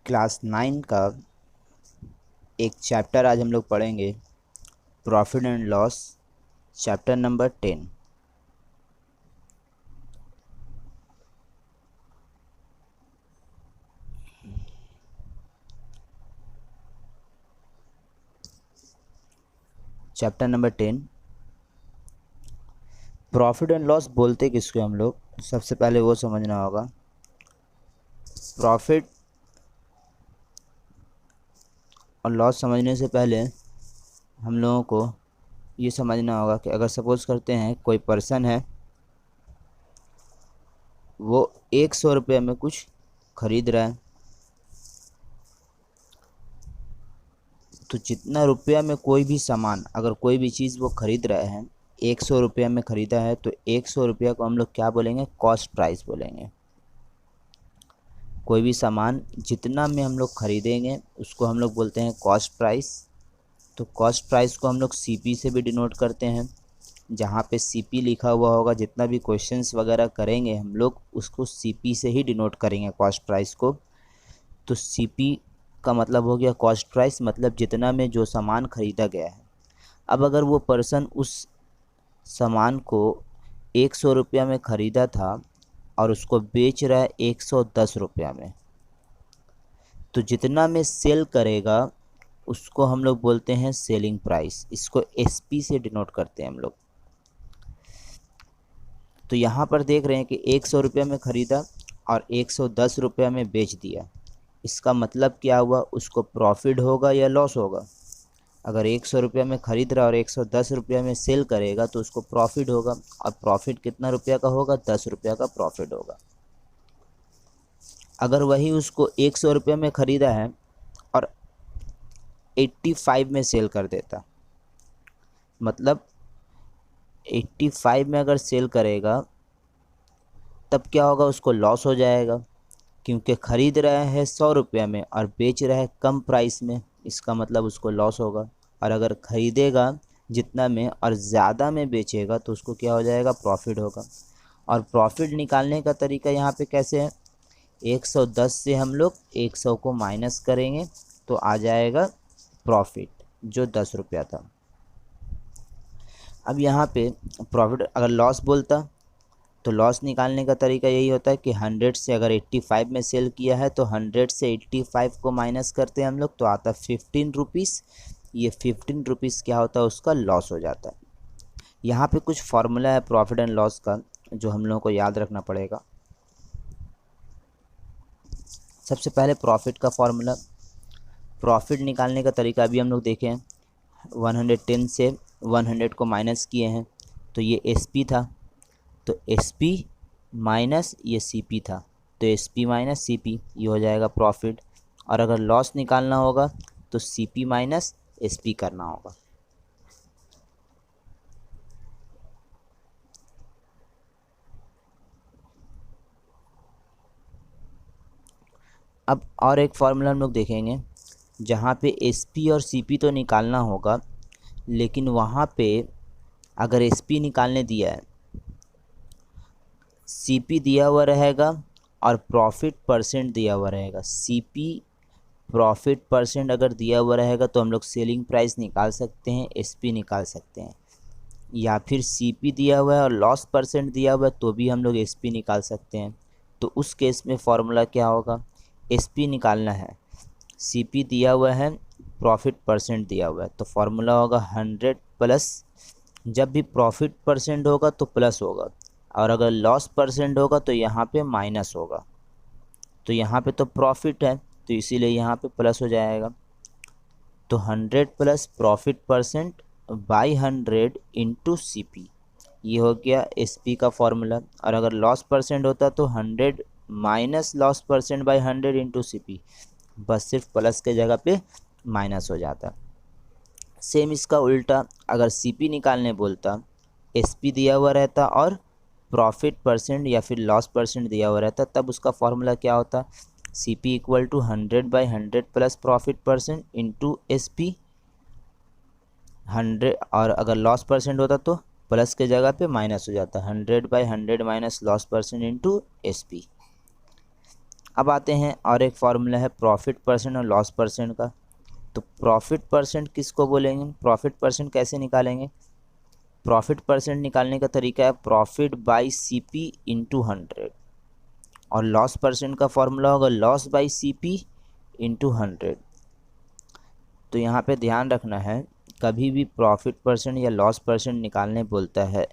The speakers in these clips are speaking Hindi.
क्लास 9 का एक चैप्टर आज हम लोग पढ़ेंगे, profit and loss, chapter number 10। Chapter number 10 profit and loss बोलते किसको हम लोग, सबसे पहले वो समझना होगा। प्रॉफिट और लॉस समझने से पहले हम लोगों को ये समझना होगा कि अगर सपोज़ करते हैं कोई पर्सन है, वो 100 रुपये में कुछ खरीद रहा है, तो जितना रुपया में कोई भी सामान, अगर कोई भी चीज़ वो खरीद रहा है 100 रुपये में ख़रीदा है, तो 100 रुपया को हम लोग क्या बोलेंगे, कॉस्ट प्राइस बोलेंगे। कोई भी सामान जितना में हम लोग ख़रीदेंगे उसको हम लोग बोलते हैं कॉस्ट प्राइस। तो कॉस्ट प्राइस को हम लोग सीपी से भी डिनोट करते हैं। जहाँ पे सीपी लिखा हुआ होगा, जितना भी क्वेश्चंस वगैरह करेंगे हम लोग उसको सीपी से ही डिनोट करेंगे कॉस्ट प्राइस को। तो सीपी का मतलब हो गया कॉस्ट प्राइस, मतलब जितना में जो सामान ख़रीदा गया है। अब अगर वो पर्सन उस सामान को 100 रुपया में ख़रीदा था और उसको बेच रहा है 110 रुपया में, तो जितना में सेल करेगा उसको हम लोग बोलते हैं सेलिंग प्राइस। इसको एसपी से डिनोट करते हैं हम लोग। तो यहाँ पर देख रहे हैं कि 100 रुपये में ख़रीदा और 110 रुपया में बेच दिया। इसका मतलब क्या हुआ, उसको प्रॉफिट होगा या लॉस होगा। अगर 100 रुपया में ख़रीद रहा और 110 रुपया में सेल करेगा तो उसको प्रॉफिट होगा। और प्रॉफिट कितना रुपया का होगा, 10 रुपया का प्रॉफिट होगा। अगर वही उसको 100 रुपये में ख़रीदा है और 85 में सेल कर देता, मतलब 85 में अगर सेल करेगा तब क्या होगा, उसको लॉस हो जाएगा, क्योंकि ख़रीद रहा है 100 रुपये में और बेच रहा है कम प्राइस में। इसका मतलब उसको लॉस होगा। और अगर ख़रीदेगा जितना में और ज़्यादा में बेचेगा तो उसको क्या हो जाएगा, प्रॉफिट होगा। और प्रॉफिट निकालने का तरीका यहाँ पे कैसे है, 110 से हम लोग 100 को माइनस करेंगे तो आ जाएगा प्रॉफिट, जो 10 रुपया था। अब यहाँ पे प्रॉफिट अगर लॉस बोलता तो लॉस निकालने का तरीका यही होता है कि 100 से अगर 85 में सेल किया है तो 100 से 85 को माइनस करते हैं हम लोग, तो आता है 15 रुपीज़। ये 15 रुपीज़ क्या होता है, उसका लॉस हो जाता है। यहाँ पे कुछ फार्मूला है प्रॉफिट एंड लॉस का जो हम लोगों को याद रखना पड़ेगा। सबसे पहले प्रॉफिट का फार्मूला, प्रॉफिट निकालने का तरीका अभी हम लोग देखें हैं। 110 से 100 को माइनस किए हैं तो ये एसपी था, तो एसपी माइनस ये सीपी था, तो एसपी माइनस सीपी, ये हो जाएगा प्रॉफिट। और अगर लॉस निकालना होगा तो सीपी माइनस एसपी करना होगा। अब और एक फार्मूला हम लोग देखेंगे जहाँ पे एसपी और सीपी तो निकालना होगा, लेकिन वहाँ पे अगर एसपी निकालने दिया है, सीपी दिया हुआ रहेगा और प्रॉफिट परसेंट दिया हुआ रहेगा। सीपी प्रॉफिट परसेंट अगर दिया हुआ रहेगा तो हम लोग सेलिंग प्राइस निकाल सकते हैं, एसपी निकाल सकते हैं। या फिर सीपी दिया हुआ है और लॉस परसेंट दिया हुआ है तो भी हम लोग एसपी निकाल सकते हैं। तो उस केस में फॉर्मूला क्या होगा, एसपी निकालना है, सीपी दिया हुआ है, प्रॉफिट परसेंट दिया हुआ है, तो फार्मूला होगा 100 प्लस, जब भी प्रॉफिट परसेंट होगा तो प्लस होगा और अगर लॉस परसेंट होगा तो यहाँ पे माइनस होगा। तो यहाँ पे तो प्रॉफिट है तो इसीलिए यहाँ पे प्लस हो जाएगा। तो 100 plus profit percent by 100 into C P, ये हो गया एस पी का फॉर्मूला। और अगर लॉस परसेंट होता तो 100 minus loss percent by 100 into C P, बस सिर्फ प्लस के जगह पे माइनस हो जाता। सेम इसका उल्टा, अगर सी पी निकालने बोलता, एस पी दिया हुआ रहता और प्रॉफिट परसेंट या फिर लॉस परसेंट दिया हुआ रहता, तब उसका फॉर्मूला क्या होता, C P equal to 100/100 plus profit percent into S P 100। और अगर लॉस परसेंट होता तो प्लस के जगह पे माइनस हो जाता, 100/100 minus loss percent into S P. अब आते हैं और एक फॉर्मूला है प्रॉफिट परसेंट और लॉस परसेंट का। तो प्रॉफिट परसेंट किसको बोलेंगे, प्रॉफिट परसेंट कैसे निकालेंगे? प्रॉफिट परसेंट निकालने का तरीका है प्रॉफिट बाई सीपी इंटू 100, और लॉस परसेंट का फॉर्मूला होगा लॉस बाई सीपी इंटू 100। तो यहाँ पे ध्यान रखना है, कभी भी प्रॉफिट परसेंट या लॉस परसेंट निकालने बोलता है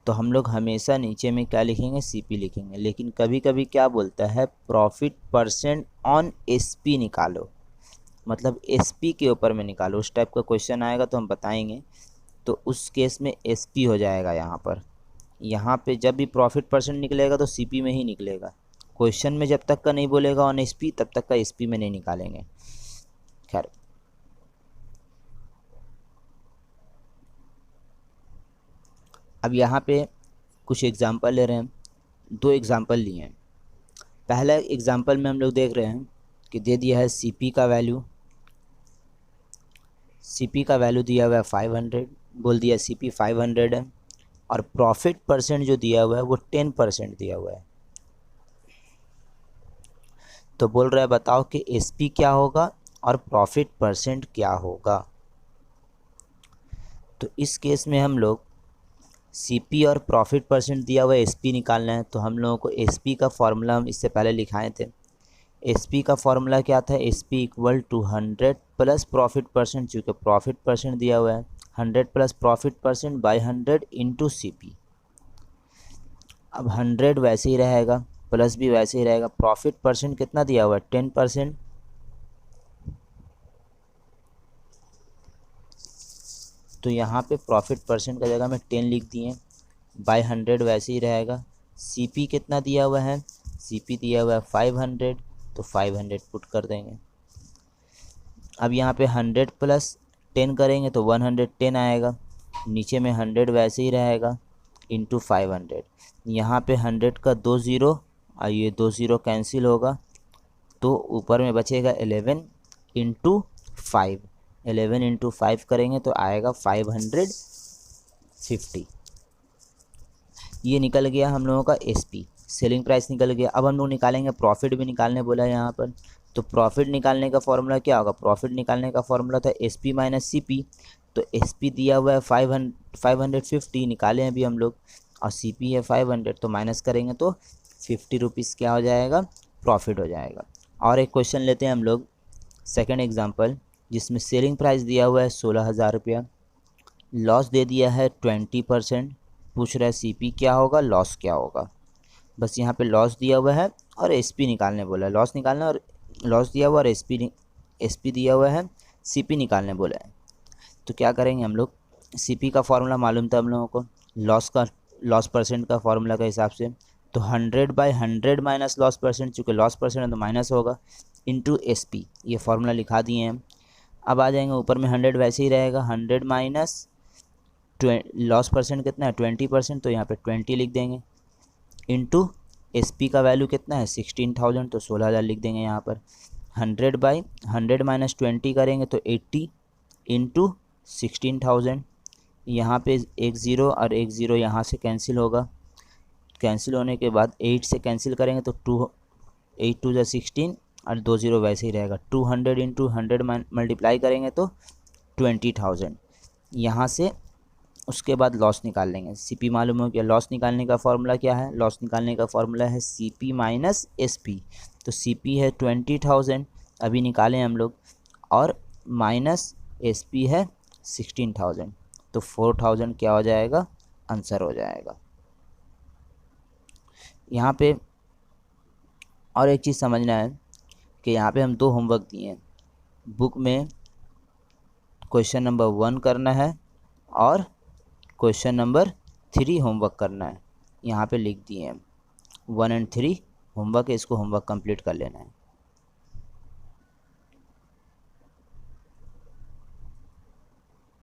तो हम लोग हमेशा नीचे में क्या लिखेंगे, सीपी लिखेंगे। लेकिन कभी कभी क्या बोलता है, प्रॉफिट परसेंट ऑन एसपी निकालो, मतलब एसपी के ऊपर में निकालो। उस टाइप का क्वेश्चन आएगा तो हम बताएंगे। तो उस केस में एसपी हो जाएगा यहाँ पर। यहाँ पे जब भी प्रॉफिट परसेंट निकलेगा तो सीपी में ही निकलेगा। क्वेश्चन में जब तक का नहीं बोलेगा ऑन एसपी, तब तक का एसपी में नहीं निकालेंगे। खैर, अब यहाँ पे कुछ एग्जांपल ले रहे हैं। 2 एग्जांपल लिए हैं। पहला एग्जांपल में हम लोग देख रहे हैं कि दे दिया है सीपी का वैल्यू दिया हुआ है 500, बोल दिया सीपी 500 है, और प्रॉफिट परसेंट जो दिया हुआ है वो 10% दिया हुआ है। तो बोल रहा है बताओ कि एसपी क्या होगा और प्रॉफिट परसेंट क्या होगा। तो इस केस में हम लोग सीपी और प्रॉफिट परसेंट दिया हुआ है, एसपी निकालना है। तो हम लोगों को एसपी का फॉर्मूला हम इससे पहले लिखाए थे। एसपी का फॉर्मूला क्या था, SP equal to 100 plus profit percent, चूँकि प्रॉफिट परसेंट दिया हुआ है 100 plus profit percent by 100 into CP. अब 100 वैसे ही रहेगा, प्लस भी वैसे ही रहेगा। प्रॉफिट परसेंट कितना दिया हुआ है, 10%। तो यहाँ पे प्रॉफिट परसेंट का जगह में 10 लिख दिए, बाई 100 वैसे ही रहेगा। सीपी कितना दिया हुआ है, सीपी दिया हुआ है 500, तो 500 पुट कर देंगे। अब यहाँ पे 100 प्लस 10 करेंगे तो 110 आएगा, नीचे में 100 वैसे ही रहेगा इंटू 500। यहाँ पे 100 का 2 ज़ीरो और ये 2 ज़ीरो कैंसिल होगा, तो ऊपर में बचेगा 11 इंटू 5। 11 इंटू 5 करेंगे तो आएगा 550। ये निकल गया हम लोगों का एसपी, सेलिंग प्राइस निकल गया। अब हम लोग निकालेंगे प्रॉफिट भी निकालने बोला है यहाँ पर। तो प्रॉफिट निकालने का फॉर्मूला क्या होगा, प्रॉफिट निकालने का फॉर्मूला था एसपी माइनस सीपी। तो एसपी दिया हुआ है 550 निकाले हैं अभी हम लोग, और सीपी है 500, तो माइनस करेंगे तो 50 रुपीज़ क्या हो जाएगा, प्रॉफिट हो जाएगा। और एक क्वेश्चन लेते हैं हम लोग, सेकेंड एग्जाम्पल, जिसमें सेलिंग प्राइस दिया हुआ है 16,000 रुपया, लॉस दे दिया है 20%। पूछ रहा है सीपी क्या होगा, लॉस क्या होगा। बस यहाँ पे लॉस दिया हुआ है और एसपी निकालने बोला है। लॉस निकालना, और लॉस दिया हुआ और एसपी दिया हुआ है, सीपी निकालने बोला है। तो क्या करेंगे हम लोग, सीपी का फॉर्मूला मालूम था हम लोगों को लॉस परसेंट का फॉर्मूला के हिसाब से। तो 100/100 माइनस लॉस परसेंट, चूँकि लॉस परसेंट है तो माइनस होगा, इंटू एसपी। ये फार्मूला लिखा दिए हैं। अब आ जाएंगे ऊपर में 100 वैसे ही रहेगा, 100 माइनस लॉस परसेंट कितना है 20%, तो यहाँ पे 20 लिख देंगे, इंटू एसपी का वैल्यू कितना है 16,000, तो 16,000 लिख देंगे यहाँ पर। 100/100 माइनस 20 करेंगे तो 80 इंटू 16,000। यहाँ पे एक ज़ीरो और एक ज़ीरो यहाँ से कैंसिल होगा, कैंसिल होने के बाद 8 से कैंसिल करेंगे तो 8 2 ज़ा 16 और 2 ज़ीरो वैसे ही रहेगा। 200 इंटू 100 मल्टीप्लाई करेंगे तो 20,000। यहाँ से उसके बाद लॉस निकाल लेंगे। सीपी मालूम हो गया, लॉस निकालने का फॉर्मूला क्या है, लॉस निकालने का फॉर्मूला है सीपी माइनस एसपी। तो सीपी है 20,000 अभी निकालें हम लोग, और माइनस एसपी है 16,000, तो 4,000 क्या हो जाएगा, आंसर हो जाएगा। यहाँ पे और एक चीज़ समझना है कि यहाँ पे हम 2 होमवर्क दिए हैं। बुक में क्वेश्चन नंबर 1 करना है और क्वेश्चन नंबर 3 होमवर्क करना है। यहाँ पे लिख दिए हैं 1 और 3 होमवर्क है, इसको होमवर्क कंप्लीट कर लेना है।